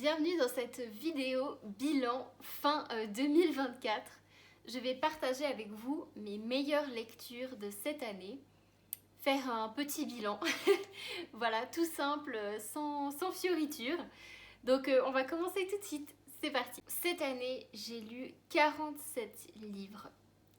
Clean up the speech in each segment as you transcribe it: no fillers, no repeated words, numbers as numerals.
Bienvenue dans cette vidéo bilan fin 2024. Je vais partager avec vous mes meilleures lectures de cette année, faire un petit bilan, voilà, tout simple, sans fioriture. Donc on va commencer tout de suite, c'est parti. Cette année, j'ai lu 47 livres,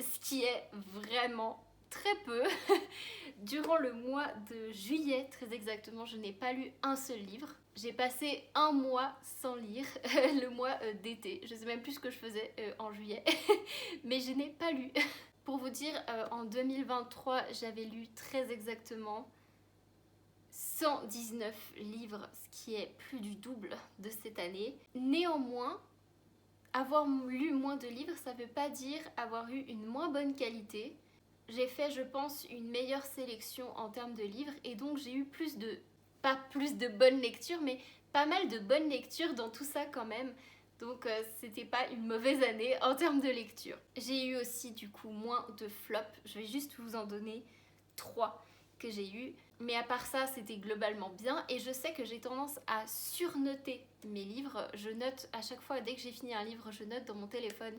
ce qui est vraiment très peu. Durant le mois de juillet, très exactement, je n'ai pas lu un seul livre. J'ai passé un mois sans lire, le mois d'été. Je sais même plus ce que je faisais en juillet, mais je n'ai pas lu. Pour vous dire, en 2023, j'avais lu très exactement 119 livres, ce qui est plus du double de cette année. Néanmoins, avoir lu moins de livres, ça ne veut pas dire avoir eu une moins bonne qualité. J'ai fait, je pense, une meilleure sélection en termes de livres et donc j'ai eu pas plus de bonnes lectures, mais pas mal de bonnes lectures dans tout ça quand même. Donc c'était pas une mauvaise année en termes de lecture. J'ai eu aussi du coup moins de flops. Je vais juste vous en donner 3 que j'ai eu. Mais à part ça, c'était globalement bien. Et je sais que j'ai tendance à surnoter mes livres. Je note à chaque fois, dès que j'ai fini un livre, je note dans mon téléphone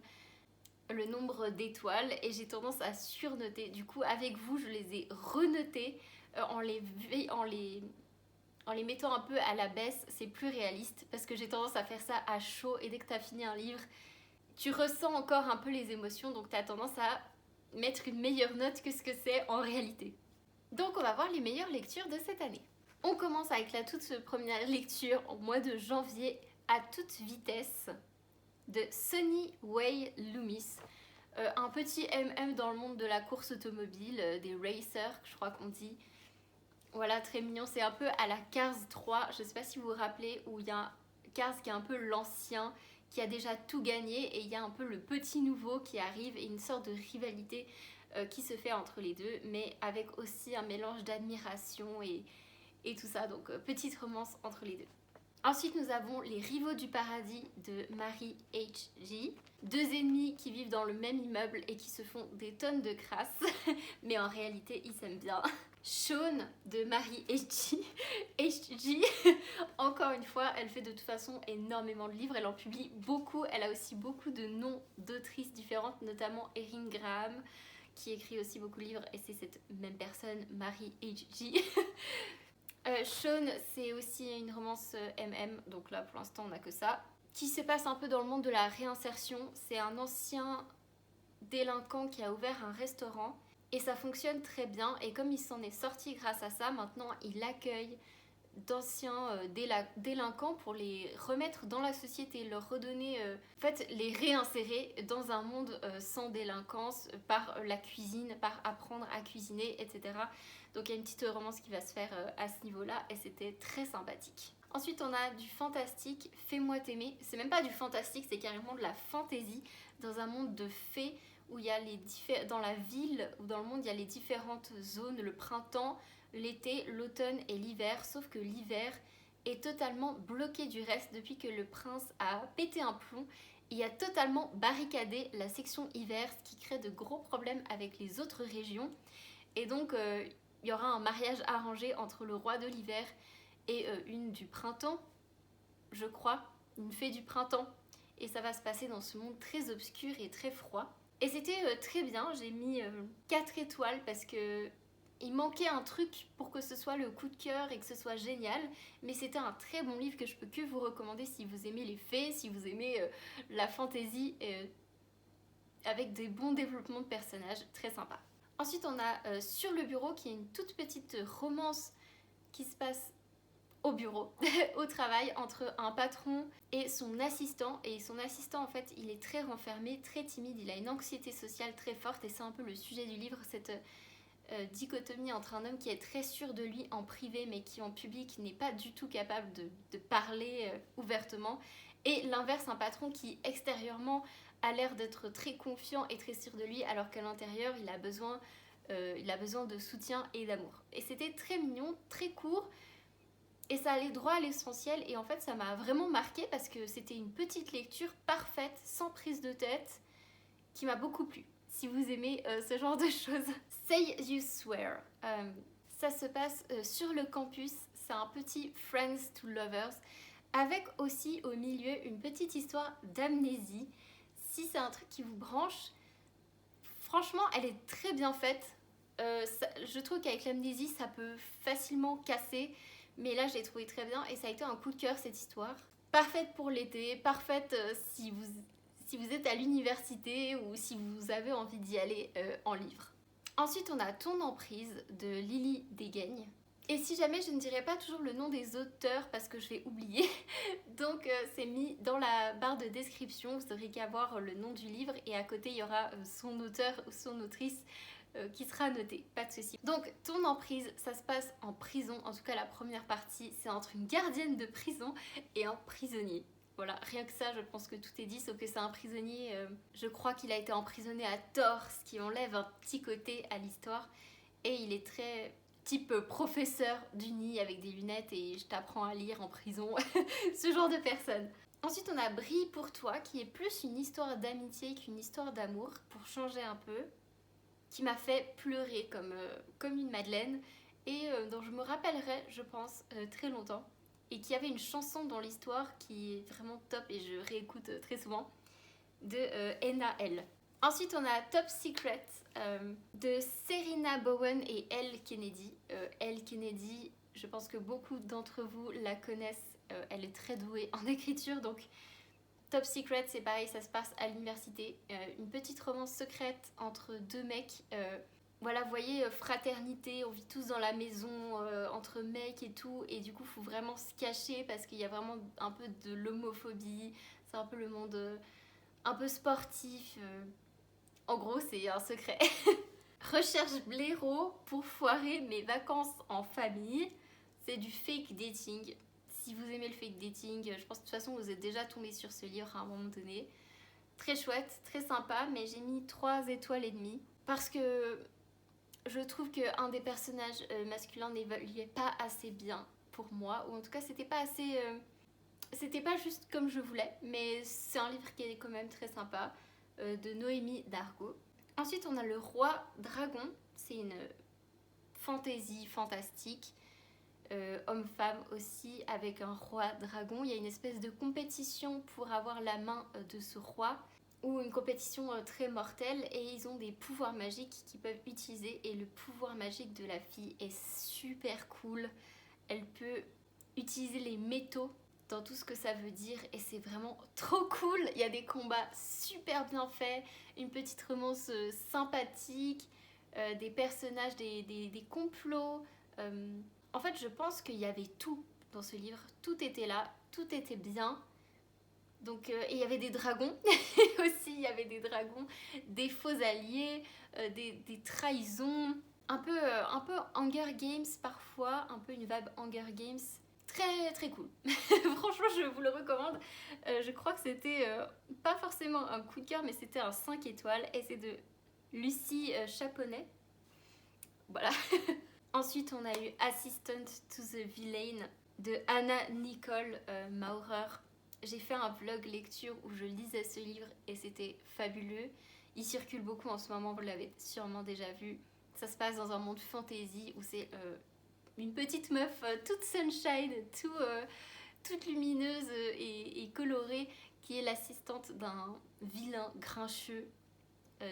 le nombre d'étoiles et j'ai tendance à surnoter. Du coup, avec vous, je les ai renotés en les mettant un peu à la baisse. C'est plus réaliste parce que j'ai tendance à faire ça à chaud et dès que tu as fini un livre, tu ressens encore un peu les émotions, donc tu as tendance à mettre une meilleure note que ce que c'est en réalité. Donc on va voir les meilleures lectures de cette année. On commence avec la toute première lecture au mois de janvier, À toute vitesse, de Sonny Way Loomis. Un petit MM dans le monde de la course automobile, des racers, je crois qu'on dit. Voilà, très mignon. C'est un peu à la Cars 3. Je ne sais pas si vous vous rappelez, où il y a Cars qui est un peu l'ancien, qui a déjà tout gagné, et il y a un peu le petit nouveau qui arrive, et une sorte de rivalité qui se fait entre les deux, mais avec aussi un mélange d'admiration et tout ça. Donc, petite romance entre les deux. Ensuite, nous avons Les Rivaux du Paradis de Marie H.G. Deux ennemis qui vivent dans le même immeuble et qui se font des tonnes de crasse, mais en réalité, ils s'aiment bien. Shaun de Marie H.G. Encore une fois, elle fait de toute façon énormément de livres, elle en publie beaucoup, elle a aussi beaucoup de noms d'autrices différentes, notamment Erin Graham, qui écrit aussi beaucoup de livres, et c'est cette même personne, Marie H.G. Shaun, c'est aussi une romance MM, donc là pour l'instant on n'a que ça, qui se passe un peu dans le monde de la réinsertion. C'est un ancien délinquant qui a ouvert un restaurant et ça fonctionne très bien, et comme il s'en est sorti grâce à ça, maintenant il accueille d'anciens délinquants pour les remettre dans la société, leur redonner, en fait les réinsérer dans un monde sans délinquance, par la cuisine, par apprendre à cuisiner, etc. Donc il y a une petite romance qui va se faire à ce niveau-là et c'était très sympathique. Ensuite on a du fantastique, Fais-moi t'aimer. C'est même pas du fantastique, c'est carrément de la fantaisie dans un monde de fées où il y a dans la ville ou dans le monde il y a les différentes zones, le printemps, l'été, l'automne et l'hiver, sauf que l'hiver est totalement bloqué du reste depuis que le prince a pété un plomb. Il a totalement barricadé la section hiver, ce qui crée de gros problèmes avec les autres régions. Et donc il y aura un mariage arrangé entre le roi de l'hiver et une du printemps, je crois, une fée du printemps. Et ça va se passer dans ce monde très obscur et très froid. Et c'était très bien, j'ai mis 4 étoiles parce que il manquait un truc pour que ce soit le coup de cœur et que ce soit génial, mais c'était un très bon livre que je peux que vous recommander si vous aimez les fées, si vous aimez la fantaisie, avec des bons développements de personnages, très sympa. Ensuite on a Sur le bureau, qui est une toute petite romance qui se passe au bureau, au travail, entre un patron et son assistant. Et son assistant, en fait, il est très renfermé, très timide, il a une anxiété sociale très forte, et c'est un peu le sujet du livre, cette dichotomie entre un homme qui est très sûr de lui en privé mais qui en public n'est pas du tout capable de parler ouvertement, et l'inverse, un patron qui extérieurement a l'air d'être très confiant et très sûr de lui alors qu'à l'intérieur il a besoin de soutien et d'amour. Et c'était très mignon, très court, et ça allait droit à l'essentiel, et en fait ça m'a vraiment marqué parce que c'était une petite lecture parfaite, sans prise de tête, qui m'a beaucoup plu. Si vous aimez ce genre de choses. Say You Swear. Ça se passe sur le campus. C'est un petit Friends to Lovers. avec aussi au milieu une petite histoire d'amnésie. Si c'est un truc qui vous branche, franchement, elle est très bien faite. Je trouve qu'avec l'amnésie, ça peut facilement casser, mais là, je l'ai trouvé très bien et ça a été un coup de cœur cette histoire. Parfaite pour l'été, parfaite si vous êtes à l'université ou si vous avez envie d'y aller en livre. Ensuite, on a Ton emprise de Lily Degaigne. Et si jamais je ne dirais pas toujours le nom des auteurs parce que je vais oublier, donc c'est mis dans la barre de description, vous n'aurez qu'à voir le nom du livre et à côté il y aura son auteur ou son autrice qui sera noté, pas de souci. Donc Ton emprise, ça se passe en prison, en tout cas la première partie, c'est entre une gardienne de prison et un prisonnier. Voilà, rien que ça, je pense que tout est dit, sauf que c'est un prisonnier, je crois qu'il a été emprisonné à tort, ce qui enlève un petit côté à l'histoire, et il est très type professeur d'uni avec des lunettes et je t'apprends à lire en prison, ce genre de personne. Ensuite, on a Brille pour toi, qui est plus une histoire d'amitié qu'une histoire d'amour, pour changer un peu, qui m'a fait pleurer comme une madeleine et dont je me rappellerai, je pense, très longtemps. Et qui avait une chanson dans l'histoire qui est vraiment top et je réécoute très souvent, de N.A.L. Ensuite, on a Top Secret de Serena Bowen et Elle Kennedy. Elle Kennedy, je pense que beaucoup d'entre vous la connaissent. Elle est très douée en écriture, donc Top Secret, c'est pareil, ça se passe à l'université. Une petite romance secrète entre deux mecs. Voilà, vous voyez, fraternité, on vit tous dans la maison entre mecs et tout, et du coup, il faut vraiment se cacher parce qu'il y a vraiment un peu de l'homophobie. C'est un peu le monde un peu sportif. En gros, c'est un secret. Recherche blaireau pour foirer mes vacances en famille. C'est du fake dating. Si vous aimez le fake dating, je pense que de toute façon vous êtes déjà tombé sur ce livre à un moment donné. Très chouette, très sympa, mais j'ai mis 3 étoiles et demie parce que je trouve qu'un des personnages masculins n'évoluait pas assez bien pour moi, ou en tout cas c'était pas assez... c'était pas juste comme je voulais, mais c'est un livre qui est quand même très sympa, de Noémie Dargaud. Ensuite, on a Le Roi Dragon. C'est une fantaisie fantastique, homme-femme aussi, avec un roi dragon. Il y a une espèce de compétition pour avoir la main de ce roi, ou une compétition très mortelle, et ils ont des pouvoirs magiques qu'ils peuvent utiliser. Et le pouvoir magique de la fille est super cool. Elle peut utiliser les métaux dans tout ce que ça veut dire et c'est vraiment trop cool. Il y a des combats super bien faits, une petite romance sympathique, des personnages, des complots. En fait, je pense qu'il y avait tout dans ce livre. Tout était là, tout était bien. Donc, et il y avait des dragons aussi, il y avait des dragons, des faux alliés, des trahisons. Un peu Hunger Games parfois, un peu une vibe Hunger Games. Très très cool. Franchement, je vous le recommande. Je crois que c'était pas forcément un coup de cœur, mais c'était un 5 étoiles. Et c'est de Lucie Chaponnet. Voilà. Ensuite, on a eu Assistant to the Villain de Anna Nicole Maurer. J'ai fait un vlog lecture où je lisais ce livre et c'était fabuleux. Il circule beaucoup en ce moment, vous l'avez sûrement déjà vu. Ça se passe dans un monde fantasy où c'est une petite meuf toute sunshine, toute lumineuse et colorée, qui est l'assistante d'un vilain grincheux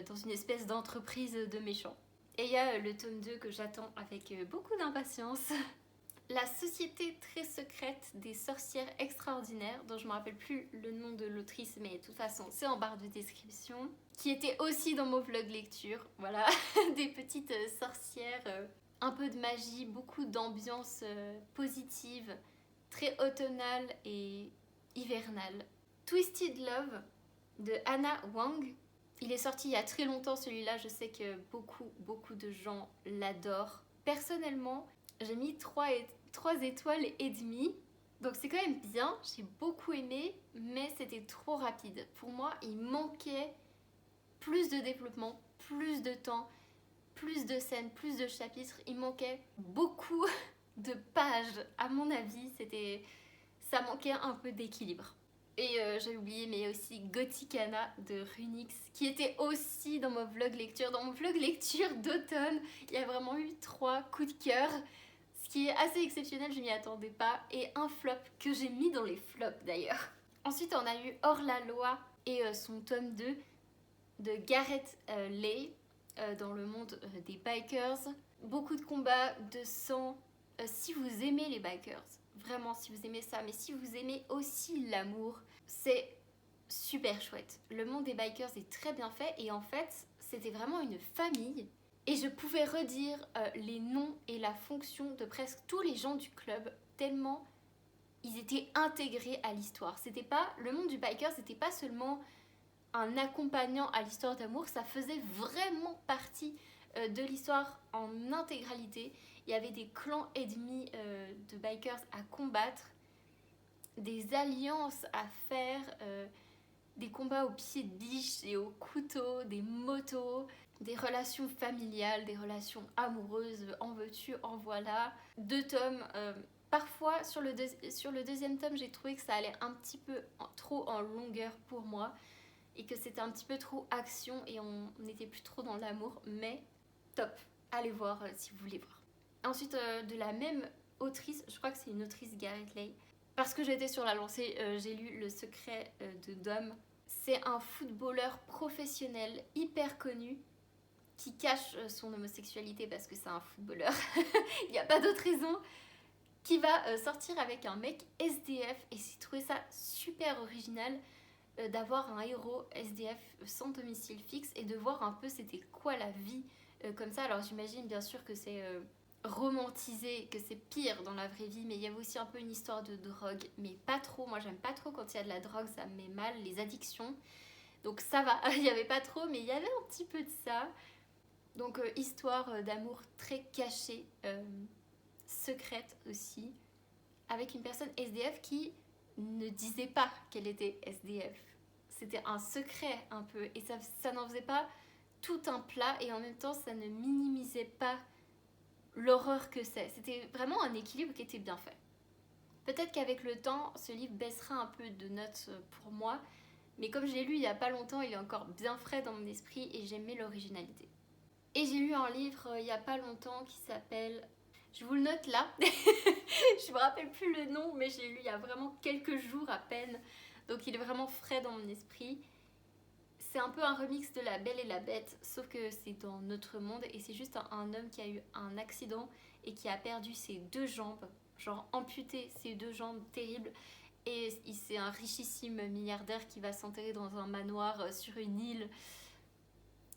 dans une espèce d'entreprise de méchants. Et il y a le tome 2 que j'attends avec beaucoup d'impatience. La société très secrète des sorcières extraordinaires, dont je ne me rappelle plus le nom de l'autrice, mais de toute façon c'est en barre de description, qui était aussi dans mon vlog lecture. Voilà, des petites sorcières, un peu de magie, beaucoup d'ambiance positive, très automnale et hivernale. Twisted Love de Anna Wang. Il est sorti il y a très longtemps celui-là, je sais que beaucoup de gens l'adorent. Personnellement, j'ai mis 3 étoiles et demie. Donc c'est quand même bien, j'ai beaucoup aimé, mais c'était trop rapide. Pour moi, il manquait plus de développement, plus de temps, plus de scènes, plus de chapitres. Il manquait beaucoup de pages. À mon avis, ça manquait un peu d'équilibre. Et j'ai oublié, mais il y a aussi Gothicana de Runix, qui était aussi dans mon vlog lecture. Dans mon vlog lecture d'automne, il y a vraiment eu 3 coups de cœur. ce qui est assez exceptionnel, je m'y attendais pas, et un flop que j'ai mis dans les flops d'ailleurs. Ensuite, on a eu Hors la loi et son tome 2 de Gareth Lay dans le monde des bikers. Beaucoup de combats, de sang. Si vous aimez les bikers, vraiment si vous aimez ça, mais si vous aimez aussi l'amour, c'est super chouette. Le monde des bikers est très bien fait et en fait, c'était vraiment une famille. Et je pouvais redire les noms et la fonction de presque tous les gens du club, tellement ils étaient intégrés à l'histoire. C'était pas, le monde du biker, c'était pas seulement un accompagnant à l'histoire d'amour, ça faisait vraiment partie de l'histoire en intégralité. Il y avait des clans ennemis de bikers à combattre, des alliances à faire, des combats au pied de biche et au couteau, des motos, des relations familiales, des relations amoureuses, en veux-tu, en voilà. 2 tomes. Parfois, sur le deuxième tome, j'ai trouvé que ça allait un petit peu trop en longueur pour moi et que c'était un petit peu trop action et on n'était plus trop dans l'amour, mais top, allez voir si vous voulez voir. Ensuite, de la même autrice, je crois que c'est une autrice Gareth Lay, parce que j'étais sur la lancée, j'ai lu Le secret de Dom. C'est un footballeur professionnel hyper connu qui cache son homosexualité parce que c'est un footballeur, il n'y a pas d'autre raison, qui va sortir avec un mec SDF et j'ai trouvé ça super original d'avoir un héros SDF sans domicile fixe et de voir un peu c'était quoi la vie comme ça. Alors j'imagine bien sûr que c'est romantisé, que c'est pire dans la vraie vie, mais il y avait aussi un peu une histoire de drogue, mais pas trop. Moi j'aime pas trop quand il y a de la drogue, ça me met mal, les addictions. Donc ça va, il n'y avait pas trop, mais il y avait un petit peu de ça. Donc histoire d'amour très cachée, secrète aussi, avec une personne SDF qui ne disait pas qu'elle était SDF. C'était un secret un peu, et ça n'en faisait pas tout un plat, et en même temps ça ne minimisait pas l'horreur que c'est. C'était vraiment un équilibre qui était bien fait. Peut-être qu'avec le temps, ce livre baissera un peu de notes pour moi, mais comme je l'ai lu il y a pas longtemps, il est encore bien frais dans mon esprit et j'aimais l'originalité. Et j'ai lu un livre il y a pas longtemps qui s'appelle... Je vous le note là. Je me rappelle plus le nom, mais j'ai lu il y a vraiment quelques jours à peine. Donc il est vraiment frais dans mon esprit. C'est un peu un remix de La Belle et la Bête, sauf que c'est dans notre monde et c'est juste un homme qui a eu un accident et qui a perdu ses 2 jambes, genre amputé ses 2 jambes, terrible. Et c'est un richissime milliardaire qui va s'enterrer dans un manoir sur une île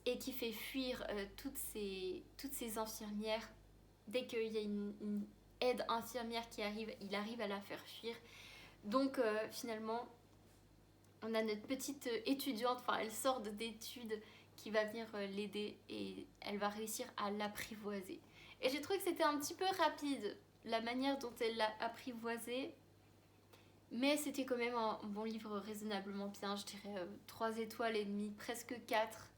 et qui fait fuir toutes ces infirmières. Dès qu'il y a une aide infirmière qui arrive, il arrive à la faire fuir. Donc finalement, on a notre petite étudiante, enfin elle sort d'études, qui va venir l'aider et elle va réussir à l'apprivoiser. Et j'ai trouvé que c'était un petit peu rapide, la manière dont elle l'a apprivoisé, mais c'était quand même un bon livre raisonnablement bien, je dirais 3 étoiles et demie, presque 4.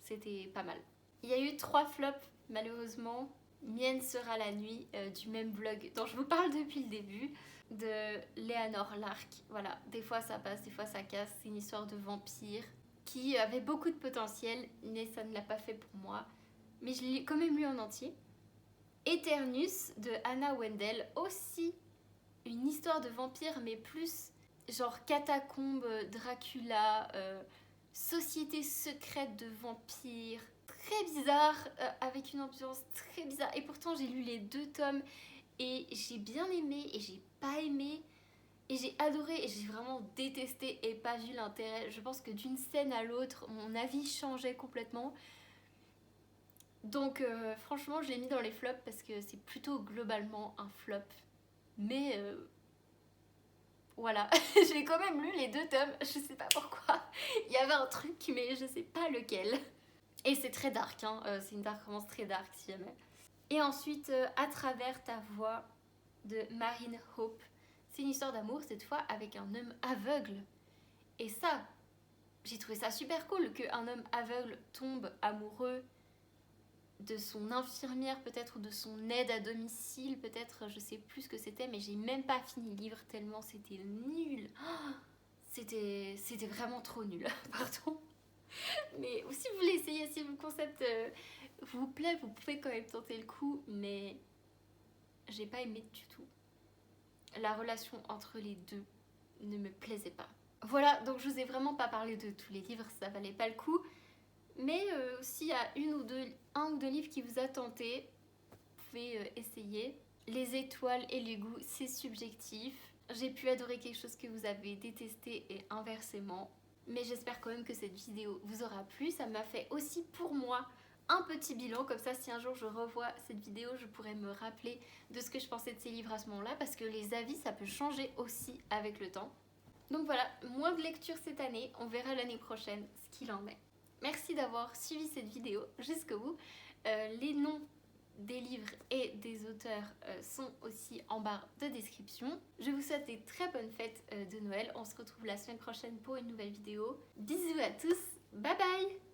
C'était pas mal. Il y a eu 3 flops, malheureusement. Mienne sera la nuit, du même blog dont je vous parle depuis le début, de Léanor Lark. Voilà, des fois ça passe, des fois ça casse. C'est une histoire de vampire qui avait beaucoup de potentiel, mais ça ne l'a pas fait pour moi. Mais je l'ai quand même lu en entier. Eternus de Anna Wendell, aussi une histoire de vampire, mais plus genre catacombe, Dracula, société secrète de vampires, très bizarre, avec une ambiance très bizarre. Et pourtant j'ai lu les 2 tomes et j'ai bien aimé et j'ai pas aimé. Et j'ai adoré et j'ai vraiment détesté et pas vu l'intérêt. Je pense que d'une scène à l'autre, mon avis changeait complètement. Donc franchement, je l'ai mis dans les flops parce que c'est plutôt globalement un flop. Mais voilà, j'ai quand même lu les 2 tomes, je sais pas pourquoi. Il y avait un truc, mais je sais pas lequel. Et c'est très dark, hein. C'est une dark romance très dark si jamais. Et ensuite, À travers ta voix de Marine Hope. C'est une histoire d'amour cette fois avec un homme aveugle. Et ça, j'ai trouvé ça super cool qu'un homme aveugle tombe amoureux de son infirmière peut-être ou de son aide à domicile peut-être, je sais plus ce que c'était, mais j'ai même pas fini le livre tellement c'était nul. Oh, c'était vraiment trop nul, pardon. Mais si vous voulez essayer, si le concept vous plaît, vous pouvez quand même tenter le coup, mais j'ai pas aimé du tout. La relation entre les deux ne me plaisait pas. Voilà, donc je vous ai vraiment pas parlé de tous les livres, ça valait pas le coup. Mais s'il y a un ou deux livres qui vous a tenté, vous pouvez essayer. Les étoiles et les goûts, c'est subjectif. J'ai pu adorer quelque chose que vous avez détesté et inversement. Mais j'espère quand même que cette vidéo vous aura plu. Ça m'a fait aussi pour moi un petit bilan. Comme ça, si un jour je revois cette vidéo, je pourrais me rappeler de ce que je pensais de ces livres à ce moment-là. Parce que les avis, ça peut changer aussi avec le temps. Donc voilà, moins de lecture cette année. On verra l'année prochaine ce qu'il en est. Merci d'avoir suivi cette vidéo jusqu'au bout. Les noms des livres et des auteurs sont aussi en barre de description. Je vous souhaite des très bonnes fêtes de Noël. On se retrouve la semaine prochaine pour une nouvelle vidéo. Bisous à tous, bye bye!